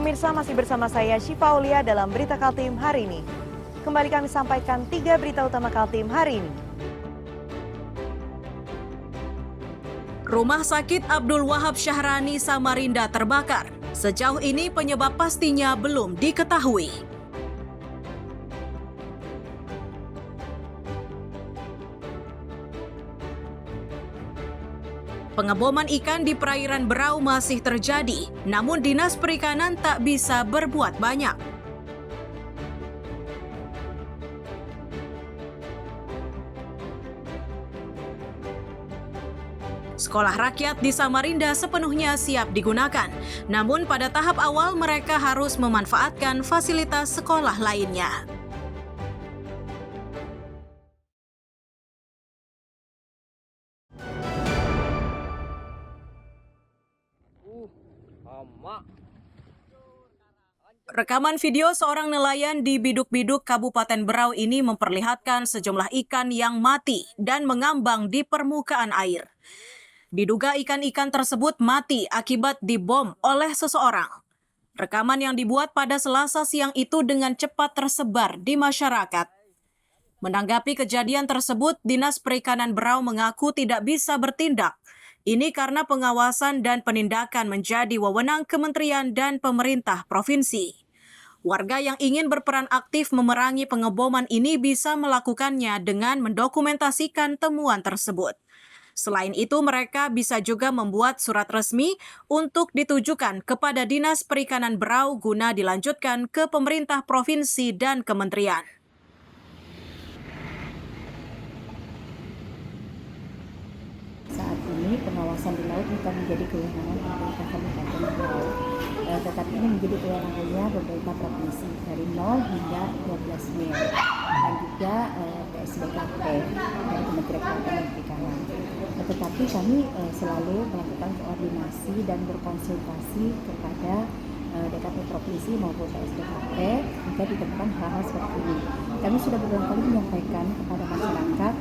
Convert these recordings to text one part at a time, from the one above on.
pemirsa, masih bersama saya Syifa Aulia dalam Berita Kaltim hari ini. Kembali kami sampaikan 3 berita utama Kaltim hari ini. Rumah sakit Abdul Wahab Syahrani Samarinda terbakar. Sejauh ini penyebab pastinya belum diketahui. Pengeboman ikan di perairan Berau masih terjadi, namun Dinas Perikanan tak bisa berbuat banyak. Sekolah rakyat di Samarinda sepenuhnya siap digunakan, namun pada tahap awal mereka harus memanfaatkan fasilitas sekolah lainnya. Rekaman video seorang nelayan di Biduk-Biduk Kabupaten Berau ini memperlihatkan sejumlah ikan yang mati dan mengambang di permukaan air. Diduga ikan-ikan tersebut mati akibat dibom oleh seseorang. Rekaman yang dibuat pada Selasa siang itu dengan cepat tersebar di masyarakat. Menanggapi kejadian tersebut, Dinas Perikanan Berau mengaku tidak bisa bertindak. Ini karena pengawasan dan penindakan menjadi wewenang kementerian dan pemerintah provinsi. Warga yang ingin berperan aktif memerangi pengeboman ini bisa melakukannya dengan mendokumentasikan temuan tersebut. Selain itu, mereka bisa juga membuat surat resmi untuk ditujukan kepada Dinas Perikanan Berau guna dilanjutkan ke pemerintah provinsi dan kementerian. Saat ini pengawasan di laut bukan menjadi kewenangan pemerintah Kabupaten Berau, tetapi ini menjadi kewenangannya pemerintah provinsi dari 0 hingga 12 Mei dan juga PSBKP dari Kementerian Kelautan dan Perikanan. Tetapi kami selalu melakukan koordinasi dan berkonsultasi kepada DKP provinsi maupun PSBKP jika ditemukan hal-hal seperti ini. Kami sudah beberapa kali menyampaikan kepada masyarakat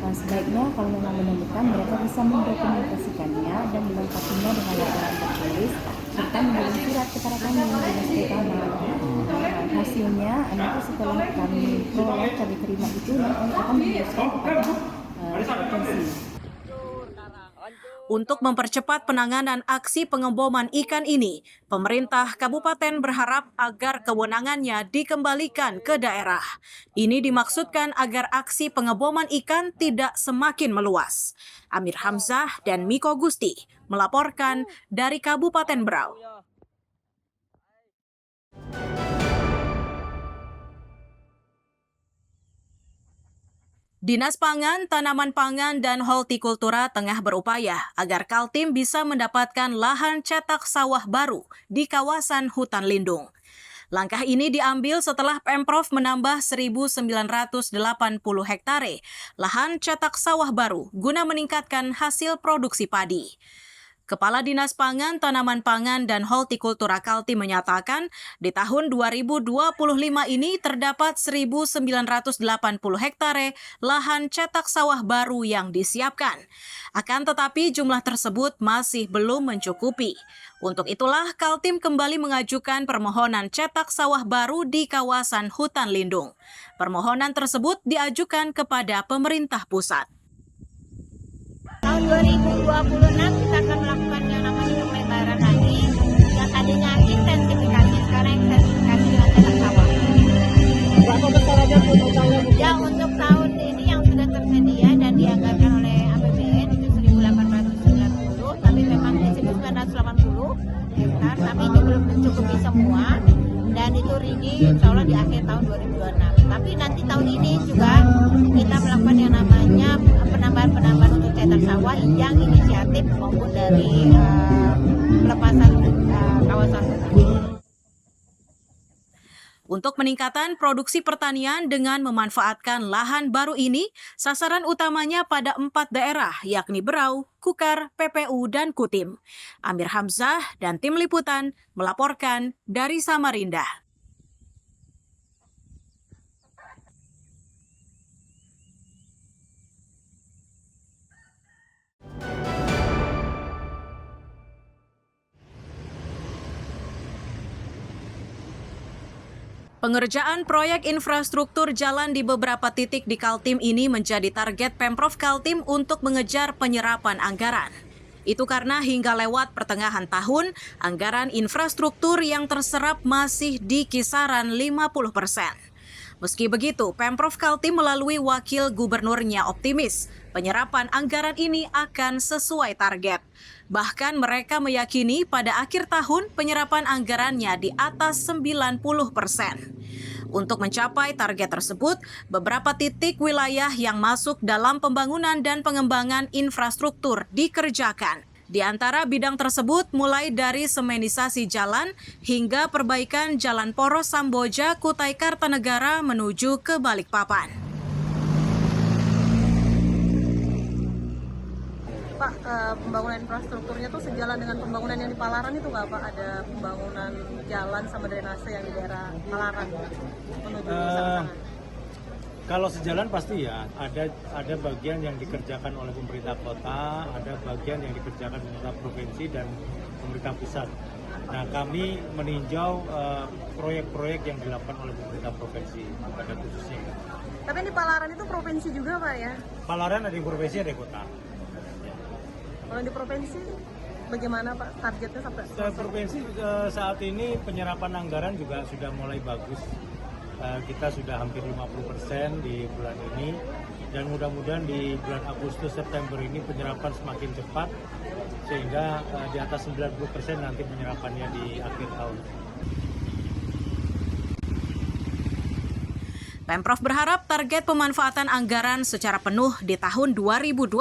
sebaiknya kalau memang menemukan mereka bisa mendokumentasikannya dan melengkapinya dengan laporan tertulis serta mengirim surat kepada kami Dinas Perikanan. Hasilnya nanti setelah kami peroleh kami terima itu nanti kami akan meneruskan kepada provinsi. Untuk mempercepat penanganan aksi pengeboman ikan ini, pemerintah kabupaten berharap agar kewenangannya dikembalikan ke daerah. Ini dimaksudkan agar aksi pengeboman ikan tidak semakin meluas. Amir Hamzah dan Miko Gusti melaporkan dari Kabupaten Berau. Dinas Pangan, Tanaman Pangan, dan Hortikultura tengah berupaya agar Kaltim bisa mendapatkan lahan cetak sawah baru di kawasan hutan lindung. Langkah ini diambil setelah Pemprov menambah 1.980 hektare lahan cetak sawah baru guna meningkatkan hasil produksi padi. Kepala Dinas Pangan, Tanaman Pangan, dan Hortikultura Kaltim menyatakan di tahun 2025 ini terdapat 1.980 hektare lahan cetak sawah baru yang disiapkan. Akan tetapi jumlah tersebut masih belum mencukupi. Untuk itulah Kaltim kembali mengajukan permohonan cetak sawah baru di kawasan hutan lindung. Permohonan tersebut diajukan kepada pemerintah pusat. Tahun 2026 kita akan melakukan yang namanya pelebaran lagi. Yang tadinya intensifikasi, sekarang intensifikasi dengan cetak sawah. Berapa besar aja totalnya? Ya, untuk tahun ini yang sudah tersedia dan dianggarkan oleh APBN itu 1.890, tapi memang di situ 980 hektar, tapi itu belum mencukupi semua. Dan itu ready insya Allah di akhir tahun 2026. Tapi nanti tahun ini juga kita melakukan yang namanya penambahan untuk cetak sawah yang inisiatif maupun dari pelepasan kawasan hutan. Untuk peningkatan produksi pertanian dengan memanfaatkan lahan baru ini, sasaran utamanya pada 4 daerah, yakni Berau, Kukar, PPU, dan Kutim. Amir Hamzah dan tim liputan melaporkan dari Samarinda. Pengerjaan proyek infrastruktur jalan di beberapa titik di Kaltim ini menjadi target Pemprov Kaltim untuk mengejar penyerapan anggaran. Itu karena hingga lewat pertengahan tahun, anggaran infrastruktur yang terserap masih di kisaran 50%. Meski begitu, Pemprov Kaltim melalui wakil gubernurnya optimis penyerapan anggaran ini akan sesuai target. Bahkan mereka meyakini pada akhir tahun penyerapan anggarannya di atas 90%. Untuk mencapai target tersebut, beberapa titik wilayah yang masuk dalam pembangunan dan pengembangan infrastruktur dikerjakan. Di antara bidang tersebut mulai dari semenisasi jalan hingga perbaikan Jalan Poros Samboja Kutai Kartanegara menuju ke Balikpapan. Pak, pembangunan infrastrukturnya tuh sejalan dengan pembangunan yang di Palaran itu nggak Pak? Ada pembangunan jalan sama drainase yang di daerah Palaran menuju sana. Kalau sejalan pasti ya, ada bagian yang dikerjakan oleh pemerintah kota, ada bagian yang dikerjakan pemerintah provinsi dan pemerintah pusat. Nah, kami meninjau proyek-proyek yang dilakukan oleh pemerintah provinsi pada khususnya. Tapi yang di Palaran itu provinsi juga Pak ya? Palaran ada yang provinsi, ada yang kota. Kalau di provinsi bagaimana Pak targetnya sampai? Provinsi saat ini penyerapan anggaran juga sudah mulai bagus. Kita sudah hampir 50% di bulan ini dan mudah-mudahan di bulan Agustus September ini penyerapan semakin cepat sehingga di atas 90% nanti penyerapannya di akhir tahun. Pemprov berharap target pemanfaatan anggaran secara penuh di tahun 2025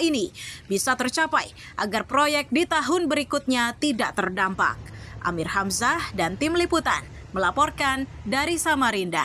ini bisa tercapai agar proyek di tahun berikutnya tidak terdampak. Amir Hamzah dan tim liputan melaporkan dari Samarinda.